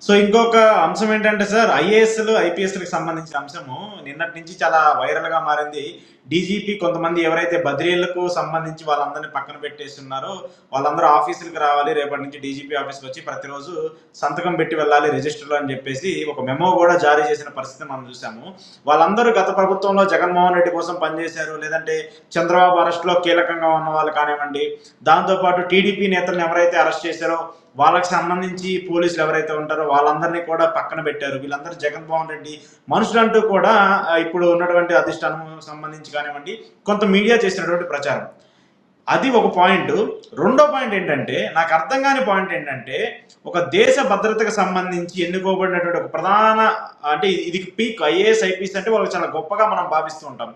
So ఇంకొక అంశం ఏంటంటే సార్, ఐఏఎస్లు ఐపీఎస్లకు సంబంధించిన అంశము నిన్నటి నుంచి చాలా వైరల్గా మారింది. డీజీపీ కొంతమంది ఎవరైతే బదిలీలకు సంబంధించి వాళ్ళందరినీ పక్కన పెట్టేస్తున్నారో వాళ్ళందరూ ఆఫీసులకు రావాలి, రేపటి నుంచి డీజీపీ ఆఫీస్కి వచ్చి ప్రతిరోజు సంతకం పెట్టి వెళ్ళాలి రిజిస్టర్లో అని చెప్పేసి ఒక మెమో కూడా జారీ చేసిన పరిస్థితి మనం చూసాము. వాళ్ళందరూ గత ప్రభుత్వంలో జగన్మోహన్ రెడ్డి కోసం పనిచేశారు, లేదంటే చంద్రబాబు అరెస్ట్లో కీలకంగా ఉన్న వాళ్ళు కానివ్వండి, దాంతోపాటు టీడీపీ నేతలను ఎవరైతే అరెస్ట్ చేశారో వాళ్ళకి సంబంధించి పోలీసులు ఎవరైతే ఉంటారో వాళ్ళందరినీ కూడా పక్కన పెట్టారు. వీళ్ళందరూ జగన్మోహన్ రెడ్డి మనుషులంటూ కూడా ఇప్పుడు ఉన్నటువంటి అధిష్టానం సంబంధించి కానివ్వండి కొంత మీడియా చేసినటువంటి ప్రచారం. అది ఒక పాయింట్. రెండో పాయింట్ ఏంటంటే, నాకు అర్థం కాని పాయింట్ ఏంటంటే, ఒక దేశ భద్రతకు సంబంధించి ఎన్నుకోబడినటువంటి ఒక ప్రధాన, అంటే ఇది పీక్ ఐఏఎస్ ఐపీఎస్ అంటే వాళ్ళకి చాలా గొప్పగా మనం భావిస్తూ ఉంటాం.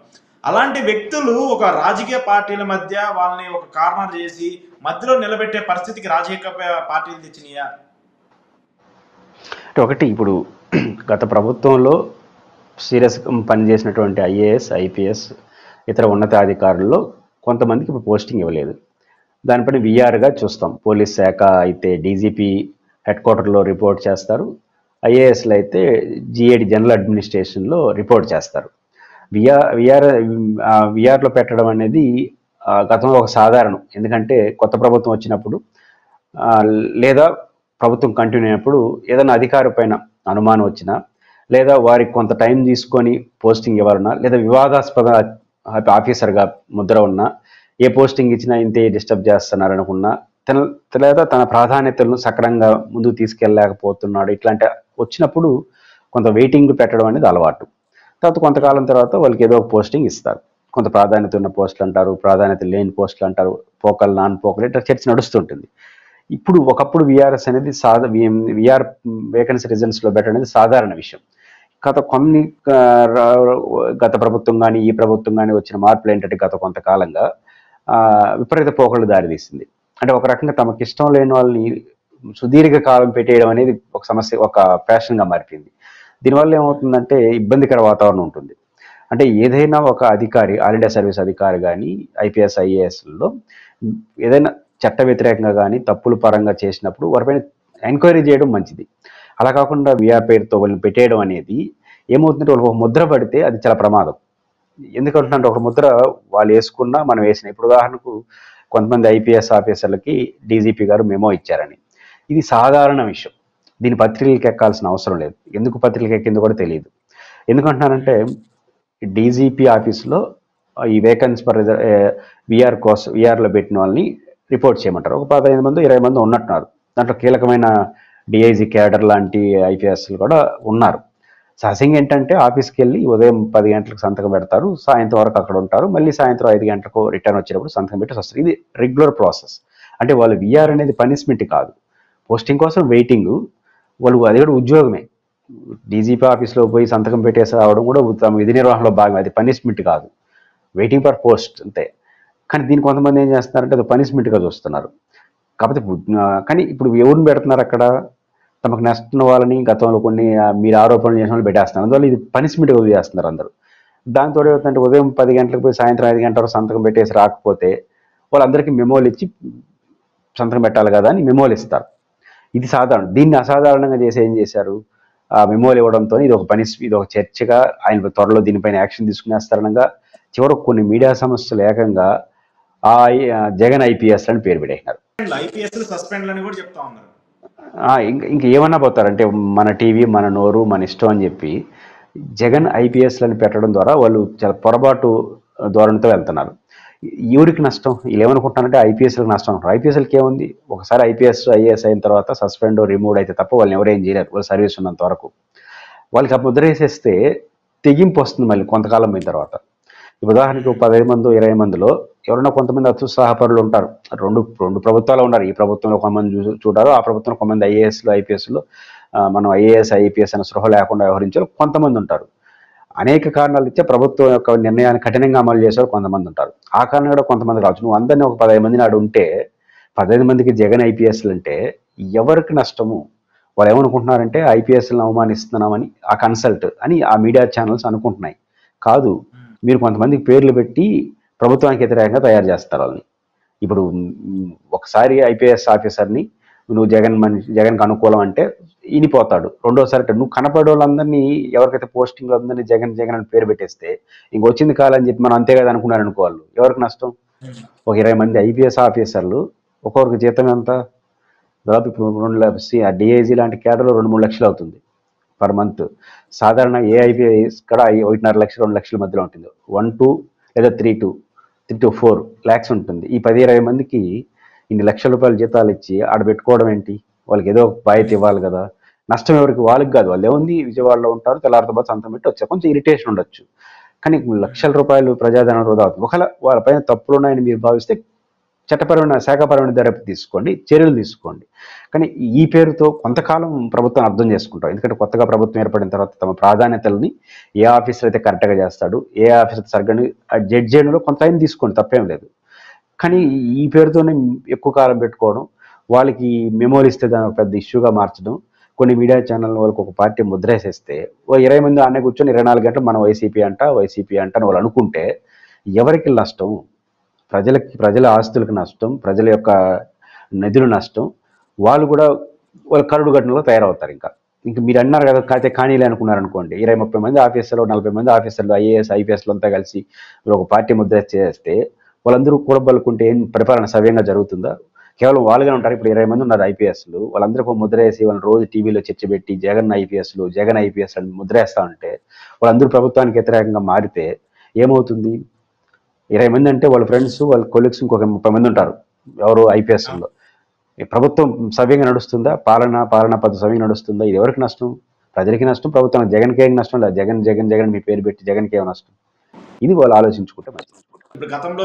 అలాంటి వ్యక్తులు ఒక రాజకీయ పార్టీల మధ్య వాళ్ళని ఒక కార్నర్ చేసి మధ్యలో నిలబెట్టే పరిస్థితికి రాజకీయ పార్టీలు తెచ్చినాయా? అంటే ఒకటి, ఇప్పుడు గత ప్రభుత్వంలో సీరియస్ పనిచేసినటువంటి ఐఏఎస్ ఐపీఎస్ ఇతర ఉన్నతాధికారుల్లో కొంతమందికి ఇప్పుడు పోస్టింగ్ ఇవ్వలేదు. దానిపైన విఆర్గా చూస్తాం. పోలీస్ శాఖ అయితే డీజీపీ హెడ్ క్వార్టర్లో రిపోర్ట్ చేస్తారు, ఐఏఎస్లు అయితే జిఏడి జనరల్ అడ్మినిస్ట్రేషన్లో రిపోర్ట్ చేస్తారు. విఆర్లో పెట్టడం అనేది గతంలో ఒక సాధారణం. ఎందుకంటే కొత్త ప్రభుత్వం వచ్చినప్పుడు లేదా ప్రభుత్వం కంటిన్యూ అయినప్పుడు ఏదైనా అధికారి పైన అనుమానం వచ్చినా, లేదా వారికి కొంత టైం తీసుకొని పోస్టింగ్ ఇవ్వాలన్నా, లేదా వివాదాస్పద ఆఫీసర్గా ముద్ర ఉన్నా, ఏ పోస్టింగ్ ఇచ్చినా ఇంతే డిస్టర్బ్ చేస్తున్నారు అనుకున్నా, లేదా తన ప్రాధాన్యతలను సక్రమంగా ముందుకు తీసుకెళ్ళలేకపోతున్నాడు, ఇట్లాంటి వచ్చినప్పుడు కొంత వెయిటింగ్ పెట్టడం అనేది అలవాటు. తర్వాత కొంతకాలం తర్వాత వాళ్ళకి ఏదో ఒక పోస్టింగ్ ఇస్తారు. కొంత ప్రాధాన్యత ఉన్న పోస్టులు అంటారు, ప్రాధాన్యత లేని పోస్టులు అంటారు, పోకల్ నాన్ పోకల్ ఇట్లా చర్చ నడుస్తుంటుంది. ఇప్పుడు ఒకప్పుడు విఆర్ఎస్ అనేది విఆర్ వేకెన్సీ రిజల్ట్స్లో పెట్టడం అనేది సాధారణ విషయం. గత ప్రభుత్వం కానీ ఈ ప్రభుత్వం కానీ వచ్చిన మార్పులు ఏంటంటే, గత కొంతకాలంగా విపరీత పోకళ్ళు దారితీసింది. అంటే ఒక రకంగా తమకు ఇష్టం లేని వాళ్ళని సుదీర్ఘ కాలం పెట్టేయడం అనేది ఒక సమస్య, ఒక ఫ్యాషన్గా మారిపోయింది. దీనివల్ల ఏమవుతుందంటే ఇబ్బందికర వాతావరణం ఉంటుంది. అంటే ఏదైనా ఒక అధికారి, ఆల్ ఇండియా సర్వీస్ అధికారి కానీ ఐపీఎస్ ఐఏఎస్లో ఏదైనా చట్ట వ్యతిరేకంగా కానీ తప్పుల పరంగా చేసినప్పుడు వారిపైన ఎంక్వైరీ చేయడం మంచిది. అలా కాకుండా విఆర్ పేరుతో వాళ్ళని పెట్టేయడం అనేది ఏమవుతుందంటే, వాళ్ళకి ఒక ముద్ర పడితే అది చాలా ప్రమాదం. ఎందుకంటే ఒక ముద్ర వాళ్ళు వేసుకున్నా మనం వేసిన, ఇప్పుడు ఉదాహరణకు కొంతమంది ఐపీఎస్ ఆఫీసర్లకి డీజీపీ గారు మెమో ఇచ్చారని, ఇది సాధారణ విషయం. దీని పత్రికలకు ఎక్కాల్సిన అవసరం లేదు. ఎందుకు పత్రికలకు ఎక్కిందో కూడా తెలియదు. ఎందుకంటున్నారంటే, డీజీపీ ఆఫీసులో ఈ వేకెన్సీ ఫర్ విఆర్లో పెట్టిన వాళ్ళని రిపోర్ట్ చేయమంటారు. ఒక 15 మంది 20 మంది ఉన్నట్టున్నారు. దాంట్లో కీలకమైన డిఐజీ క్యాడర్ లాంటి ఐపీఎస్లు కూడా ఉన్నారు. సహజంగా ఏంటంటే ఆఫీస్కి వెళ్ళి ఉదయం 10 గంటలకు సంతకం పెడతారు, సాయంత్రం వరకు అక్కడ ఉంటారు, మళ్ళీ సాయంత్రం 5 గంటలకు రిటర్న్ వచ్చినప్పుడు సంతకం పెట్టి వస్తారు. ఇది రెగ్యులర్ ప్రాసెస్. అంటే వాళ్ళు విఆర్ అనేది పనిష్మెంట్ కాదు, పోస్టింగ్ కోసం వెయిటింగ్. వాళ్ళు అది కూడా ఉద్యోగమే. డీజీపీ ఆఫీస్లో పోయి సంతకం పెట్టేసి రావడం కూడా తమ విధి నిర్వహణలో భాగం, అది పనిష్మెంట్ కాదు, వెయిటింగ్ ఫర్ పోస్ట్ అంతే. కానీ దీన్ని కొంతమంది ఏం చేస్తున్నారంటే అది పనిష్మెంట్గా చూస్తున్నారు. కాకపోతే కానీ ఇప్పుడు ఎవరిని పెడుతున్నారు అక్కడ? తమకు నష్టం వాళ్ళని, గతంలో కొన్ని మీరు ఆరోపణలు చేసిన వాళ్ళు పెట్టేస్తున్నారు. అందువల్ల ఇది పనిష్మెంట్గా చేస్తున్నారు అందరూ. దాంతో ఏమవుతుందంటే, ఉదయం 10 గంటలకు పోయి సాయంత్రం 5 గంటల వరకు సంతకం పెట్టేసి రాకపోతే వాళ్ళందరికీ మెమోలు ఇచ్చి సంతకం పెట్టాలి కదా అని మెమోలు ఇస్తారు. ఇది సాధారణం. దీన్ని అసాధారణంగా చేసి ఏం చేశారు, ఆ మెమోలు ఇవ్వడంతో ఇది ఒక చర్చగా ఆయన త్వరలో దీనిపైన యాక్షన్ తీసుకునేస్తారనగా చివరకు కొన్ని మీడియా సంస్థలు ఏకంగా జగన్ ఐపీఎస్ అని పేరు పెట్టేసినారు. ఇంకేమన్నా పోతారంటే, మన టీవీ మన నోరు మన ఇష్టం అని చెప్పి జగన్ ఐపీఎస్లను పెట్టడం ద్వారా వాళ్ళు చాలా పొరపాటు ధోరణితో వెళ్తున్నారు. ఎవరికి నష్టం? వీళ్ళు ఏమనుకుంటున్నారంటే ఐపీఎస్లకు నష్టం అనుకుంటారు. ఐపీఎస్లకి ఏముంది, ఒకసారి ఐపీఎస్ ఐఏఎస్ అయిన తర్వాత సస్పెండ్ రిమూవ్ అయితే తప్ప వాళ్ళని ఎవరేం చేయలేరు. వాళ్ళు సర్వీస్ ఉన్నంత వరకు వాళ్ళకి ముద్ర వేసేస్తే తెగింపు వస్తుంది మళ్ళీ కొంతకాలం అయిన తర్వాత. ఉదాహరణకు 15 మంది 20 మందిలో ఎవరైనా కొంతమంది అత్యుత్సాహపరులు ఉంటారు. రెండు ప్రభుత్వాలు ఉన్నారు. ఈ ప్రభుత్వంలో కొంతమంది చూడారు, ఆ ప్రభుత్వంలో కొంతమంది ఐఏఎస్లు ఐపీఎస్లు మనం ఐఏఎస్ ఐపీఎస్ అనే స్పృహ లేకుండా వ్యవహరించారు కొంతమంది ఉంటారు. అనేక కారణాలు ఇచ్చే ప్రభుత్వం యొక్క నిర్ణయాన్ని కఠినంగా అమలు చేసేవారు కొంతమంది ఉంటారు. ఆ కారణం కూడా కొంతమంది రావచ్చు. నువ్వు అందరినీ ఒక 15 మంది నాడు ఉంటే 15 మందికి జగన్ ఐపీఎస్లు అంటే ఎవరికి నష్టము? వాళ్ళు ఏమనుకుంటున్నారంటే ఐపీఎస్లను అవమానిస్తున్నామని ఆ కన్సల్ట్ అని ఆ మీడియా ఛానల్స్ అనుకుంటున్నాయి. కాదు, మీరు కొంతమందికి పేర్లు పెట్టి ప్రభుత్వానికి వ్యతిరేకంగా తయారు చేస్తారు వాళ్ళని. ఇప్పుడు ఒకసారి ఐపీఎస్ ఆఫీసర్ని నువ్వు జగన్కి అనుకూలం అంటే ఈనిపోతాడు. రెండోసారి నువ్వు కనపడే వాళ్ళందరినీ ఎవరికైతే పోస్టింగ్లు అందరినీ జగన్ జగన్ అని పేరు పెట్టేస్తే ఇంకొచ్చింది కాలని చెప్పి మనం అంతే కదా అనుకున్నారు అనుకో వాళ్ళు ఎవరికి నష్టం? ఒక 20 మంది ఐపీఎస్ ఆఫీసర్లు ఒక్కొక్కరికి జీతం ఎంత? దాదాపు ఇప్పుడు 2 డిఐజీ లాంటి కేటర్లో 2-3 లక్షలు అవుతుంది పర్ మంత్. సాధారణ ఏ ఐపీఎస్ కూడా 1.5 లక్షలు 2 లక్షల మధ్యలో ఉంటుంది. 1-2 లేదా 3-4 lakhs ఉంటుంది. ఈ 10-20 మందికి ఇన్ని లక్షల రూపాయల జీతాలు ఇచ్చి ఆడ పెట్టుకోవడం ఏంటి? వాళ్ళకి ఏదో ఒక బాధ్యత ఇవ్వాలి కదా. నష్టం ఎవరికి? వాళ్ళకి కాదు. వాళ్ళు ఏముంది విజయవాడలో ఉంటారు, తెల్లారితో పాటు సంతం పెట్టి వచ్చారు. కొంచెం ఇరిటేషన్ ఉండొచ్చు, కానీ లక్షల రూపాయలు ప్రజాధనం వృధా అవుతుంది. ఒకవేళ వాళ్ళపైన తప్పులు ఉన్నాయని మీరు భావిస్తే చట్టపరమైన శాఖపరమైన దర్యాప్తు తీసుకోండి, చర్యలు తీసుకోండి. కానీ ఈ పేరుతో కొంతకాలం ప్రభుత్వం అర్థం చేసుకుంటాం. ఎందుకంటే కొత్తగా ప్రభుత్వం ఏర్పడిన తర్వాత తమ ప్రాధాన్యతలని ఏ ఆఫీసర్ అయితే కరెక్ట్గా చేస్తాడు, ఏ ఆఫీసర్ సరిగ్గా జడ్జ్ చేయడంలో కొంత టైం తీసుకోండి, తప్పేం లేదు. కానీ ఈ పేరుతోనే ఎక్కువ కాలం పెట్టుకోవడం, వాళ్ళకి మెమోలు ఇస్తే దాన్ని ఒక పెద్ద ఇష్యూగా మార్చడం, కొన్ని మీడియా ఛానల్ వాళ్ళకి ఒక పార్టీ ముద్రేసేస్తే ఓ 20 మంది ఆనే కూర్చొని 24 గంటలు మనం వైసీపీ అంట అని వాళ్ళు అనుకుంటే ఎవరికి నష్టం? ప్రజల ఆస్తులకు నష్టం, ప్రజల యొక్క నిధులు నష్టం. వాళ్ళు కూడా వాళ్ళ కరుడు గట్టంలో తయారవుతారు. ఇంకా మీరు అన్నారు కదా కానీలే అనుకున్నారు అనుకోండి, 20-30 మంది ఆఫీసర్లు 40 మంది ఆఫీసర్లు ఐఏఎస్ ఐపీఎస్లు అంతా కలిసి ఒక పార్టీ ముద్ర చేస్తే వాళ్ళందరూ కూడబలుకుంటే ఏం పరిపాలన సవ్యంగా జరుగుతుందా? కేవలం వాళ్ళుగానే ఉంటారు. ఇప్పుడు 20 మంది ఉన్నారు ఐపీఎస్లు, వాళ్ళందరూ ముద్ర వేసి వాళ్ళని రోజు టీవీలో చర్చ పెట్టి జగన్ ఐపీఎస్ అని ముద్ర వేస్తా ఉంటే వాళ్ళందరూ ప్రభుత్వానికి వ్యతిరేకంగా మారితే ఏమవుతుంది? 20 మంది అంటే వాళ్ళ ఫ్రెండ్స్, వాళ్ళ కొలీగ్స్ ఇంకొక 30 మంది ఉంటారు ఎవరు ఐపీఎస్లో. ప్రభుత్వం సవ్యంగా నడుస్తుందా? పాలన పద్ధతి సవ్యంగా నడుస్తుందా? ఇది ఎవరికి నష్టం? ప్రజలకి నష్టం, ప్రభుత్వానికి. జగన్కి ఏం నష్టం లేదు. జగన్ మీ పేరు పెట్టి జగన్కి ఏం నష్టం? ఇది వాళ్ళు ఆలోచించుకుంటే మంచిది. ఇప్పుడు గతంలో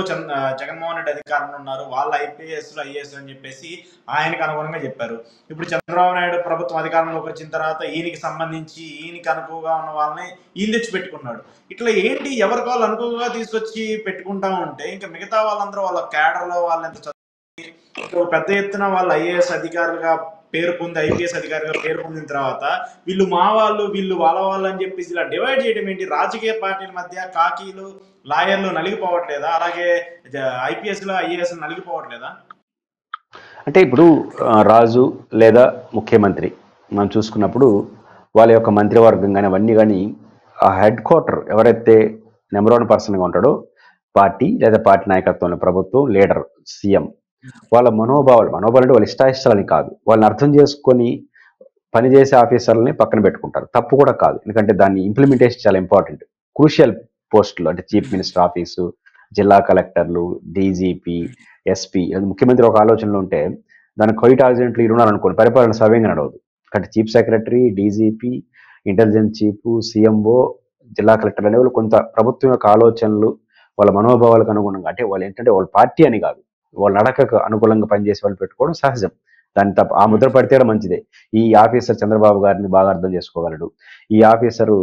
జగన్మోహన్ రెడ్డి అధికారంలో ఉన్నారు, వాళ్ళ ఐఏఎస్ అని చెప్పేసి ఆయనకు అనుగుణంగా చెప్పారు. ఇప్పుడు చంద్రబాబు నాయుడు ప్రభుత్వం అధికారంలోకి వచ్చిన తర్వాత ఈయనకి సంబంధించి ఈయనకి అనుకువగా ఉన్న వాళ్ళని ఈయన తెచ్చి పెట్టుకున్నాడు. ఇట్లా ఏంటి ఎవరికి వాళ్ళు అనుకువగా తీసుకొచ్చి పెట్టుకుంటా ఉంటే ఇంకా మిగతా వాళ్ళందరూ వాళ్ళ క్యాడర్లో వాళ్ళు ఎంత పెద్ద ఎత్తున వాళ్ళు ఐఏఎస్ అధికారులుగా పేరు పొంది ఐపీఎస్ అధికారిగా పేరు పొందిన తర్వాత వీళ్ళు మా వాళ్ళు వీళ్ళు వాళ్ళ వాళ్ళు అని చెప్పేసి ఇలా డివైడ్ చేయడం ఏంటి? రాజకీయ పార్టీల మధ్య కాకీలు లాయర్లు నలిగిపోవట్లేదా? అలాగే ఐపీఎస్లో ఐఏఎస్ నలిగిపోవట్లేదా? అంటే ఇప్పుడు రాజు లేదా ముఖ్యమంత్రి మనం చూసుకున్నప్పుడు వాళ్ళ యొక్క మంత్రివర్గం కానీ అవన్నీ కానీ ఆ హెడ్ క్వార్టర్ ఎవరైతే నెంబర్ 1 పర్సన్గా ఉంటాడో పార్టీ లేదా పార్టీ నాయకత్వంలో ప్రభుత్వం లీడర్ సీఎం, వాళ్ళ మనోభావాలు అంటే వాళ్ళ ఇష్టాయిష్టాలని కాదు, వాళ్ళని అర్థం చేసుకొని పనిచేసే ఆఫీసర్లని పక్కన పెట్టుకుంటారు. తప్పు కూడా కాదు, ఎందుకంటే దాన్ని ఇంప్లిమెంటేషన్ చాలా ఇంపార్టెంట్. క్రూషియల్ పోస్టులు అంటే చీఫ్ మినిస్టర్ ఆఫీసు, జిల్లా కలెక్టర్లు, డీజీపీ, ఎస్పీ, ముఖ్యమంత్రి ఒక ఆలోచనలో ఉంటే దాని క్వైట్ ఆర్జెంట్లు అనుకోండి, పరిపాలన సవ్యంగా నడవదు. అంటే chief secretary, DGP, intelligence chief, CMO, జిల్లా కలెక్టర్ అనేవాళ్ళు కొంత ప్రభుత్వం యొక్క ఆలోచనలు వాళ్ళ మనోభావాలకు అనుగుణంగా, అంటే వాళ్ళు ఏంటంటే వాళ్ళ పార్టీ అని కాదు, వాళ్ళ నడకకు అనుకూలంగా పనిచేసే వాళ్ళు పెట్టుకోవడం సహజం. దాన్ని తప్ప ఆ ముద్ర పడితే మంచిదే. ఈ ఆఫీసర్ చంద్రబాబు గారిని బాగా అర్థం చేసుకోగలడు, ఈ ఆఫీసరు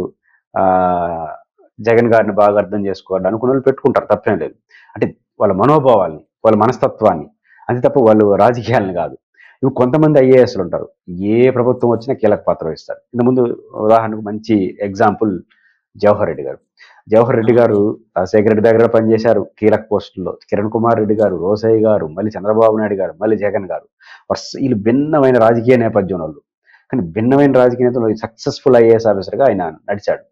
జగన్ గారిని బాగా అర్థం చేసుకోగలడు అనుకున్న వాళ్ళు పెట్టుకుంటారు, తప్పేం లేదు. అంటే వాళ్ళ మనోభావాల్ని, వాళ్ళ మనస్తత్వాన్ని, అంతే తప్ప వాళ్ళు రాజకీయాలను కాదు. ఇవి కొంతమంది ఐఏఎస్లు ఉంటారు, ఏ ప్రభుత్వం వచ్చినా కీలక పాత్ర వహిస్తారు. ఇంతకుముందు ఉదాహరణకు మంచి ఎగ్జాంపుల్ జవహర్ రెడ్డి గారు రాజశేఖర రెడ్డి దగ్గర పనిచేశారు కీలక పోస్టుల్లో. కిరణ్ కుమార్ రెడ్డి గారు, రోసయ్య గారు, మళ్ళీ చంద్రబాబు నాయుడు గారు, మళ్ళీ జగన్ గారు, వీళ్ళు భిన్నమైన రాజకీయ నేపథ్యం వాళ్ళు. కానీ భిన్నమైన రాజకీయ నేతలు సక్సెస్ఫుల్ ఐఏఎస్ ఆఫీసర్గా ఆయన నడిచాడు.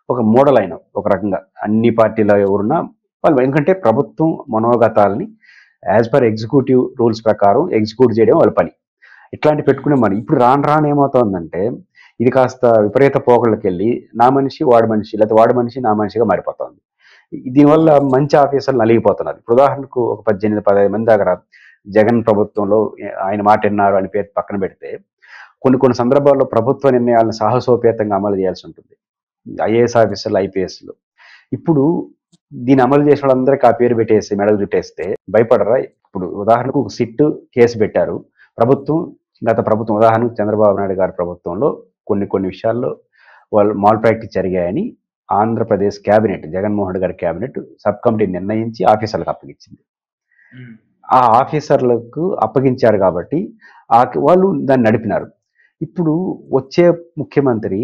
ఒక మోడల్ అయిన ఒక రకంగా అన్ని పార్టీల ఎవరున్నా వాళ్ళు, ఎందుకంటే ప్రభుత్వం మనోగతాలని యాజ్ పర్ ఎగ్జిక్యూటివ్ రూల్స్ ప్రకారం ఎగ్జిక్యూట్ చేయడం వాళ్ళ పని. ఇట్లాంటి పెట్టుకునే మనం ఇప్పుడు రాను ఏమవుతుందంటే ఇది కాస్త విపరీత పోకళ్ళకి వెళ్ళి నా మనిషి వాడి మనిషి, లేకపోతే వాడి మనిషి నా మనిషిగా మారిపోతుంది. దీనివల్ల మంచి ఆఫీసర్లు నలిగిపోతున్నారు. ఇప్పుడు ఉదాహరణకు ఒక 18-15 మంది దగ్గర జగన్ ప్రభుత్వంలో ఆయన మాట విన్నారు అని పేరు పక్కన పెడితే కొన్ని సందర్భాల్లో ప్రభుత్వ నిర్ణయాలను సాహసోపేతంగా అమలు చేయాల్సి ఉంటుంది ఐఏఎస్ ఆఫీసర్లు, ఐపీఎస్లు. ఇప్పుడు దీన్ని అమలు చేసిన వాళ్ళందరికీ ఆ పేరు పెట్టేసి మెడలు చుట్టేస్తే భయపడరా? ఇప్పుడు ఉదాహరణకు ఒక సిట్ కేసు పెట్టారు గత ప్రభుత్వం, ఉదాహరణకు చంద్రబాబు నాయుడు గారి ప్రభుత్వంలో కొన్ని విషయాల్లో వాళ్ళు మాల్ ప్రాక్టీస్ జరిగాయని ఆంధ్రప్రదేశ్ క్యాబినెట్, జగన్మోహన్ రెడ్డి గారి క్యాబినెట్ సబ్ కమిటీ నిర్ణయించి ఆఫీసర్లకు అప్పగించింది. ఆ ఆఫీసర్లకు అప్పగించారు కాబట్టి వాళ్ళు దాన్ని నడిపినారు. ఇప్పుడు వచ్చే ముఖ్యమంత్రి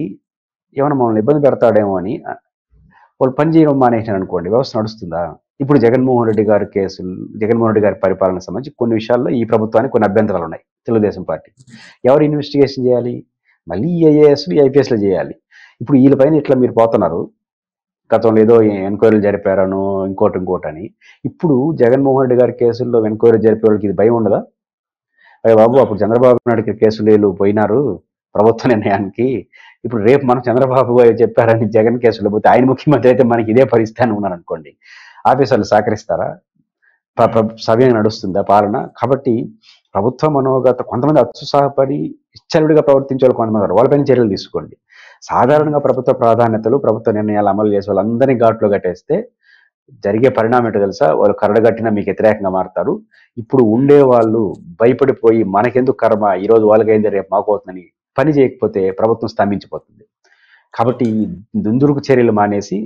ఏమైనా మమ్మల్ని ఇబ్బంది పెడతాడేమో అని వాళ్ళు పని చేయడం మానేసినారు అనుకోండి, వ్యవస్థ నడుస్తుందా? ఇప్పుడు జగన్మోహన్ రెడ్డి గారి పరిపాలన సంబంధించి కొన్ని విషయాల్లో ఈ ప్రభుత్వానికి కొన్ని అభ్యంతరాలు ఉన్నాయి. తెలుగుదేశం పార్టీ ఎవరు ఇన్వెస్టిగేషన్ చేయాలి? మళ్ళీ ఈ ఐఏఎస్లు ఐపీఎస్లు చేయాలి. ఇప్పుడు వీళ్ళపైన ఇట్లా మీరు పోతున్నారు. గతంలో ఏదో ఎంక్వైరీలు జరిపారనో ఇంకోటని. ఇప్పుడు జగన్మోహన్ రెడ్డి గారి కేసుల్లో ఎంక్వైరీ జరిపే వాళ్ళకి ఇది భయం ఉండదా? అరే బాబు, అప్పుడు చంద్రబాబు నాయుడుకి కేసులు వీళ్ళు పోయినారు ప్రభుత్వ నిర్ణయానికి. ఇప్పుడు రేపు మనం చంద్రబాబు గారు చెప్పారని జగన్ కేసులో పోతే ఆయన ముఖ్యమంత్రి అయితే మనకి ఇదే పరిస్థితి అని ఉన్నారు అనుకోండి, ఆఫీసర్లు సహకరిస్తారా? సవ్యంగా నడుస్తుందా పాలన? కాబట్టి ప్రభుత్వ మనోగత కొంతమంది అత్యుత్సాహపడి ఇచ్చలుడిగా ప్రవర్తించే వాళ్ళు కొంతమంది ఉన్నారు. వాళ్ళపైన చర్యలు తీసుకోండి. సాధారణంగా ప్రభుత్వ ప్రాధాన్యతలు ప్రభుత్వ నిర్ణయాలు అమలు చేసే వాళ్ళందరినీ ఘాట్లో కట్టేస్తే జరిగే పరిణామం ఏంటో తెలుసా? వాళ్ళు కరడుగట్టిన మీకు వ్యతిరేకంగా మారుతారు. ఇప్పుడు ఉండే వాళ్ళు భయపడిపోయి మనకెందుకు కర్మ, ఈరోజు వాళ్ళకైంది రేపు మాకు అవుతుందని పని చేయకపోతే ప్రభుత్వం స్తంభించిపోతుంది. కాబట్టి దుందుడుకు చర్యలు మానేసి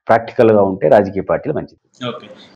ప్రాక్టికల్గా ఉంటే రాజకీయ పార్టీలు మంచిది. ఓకే.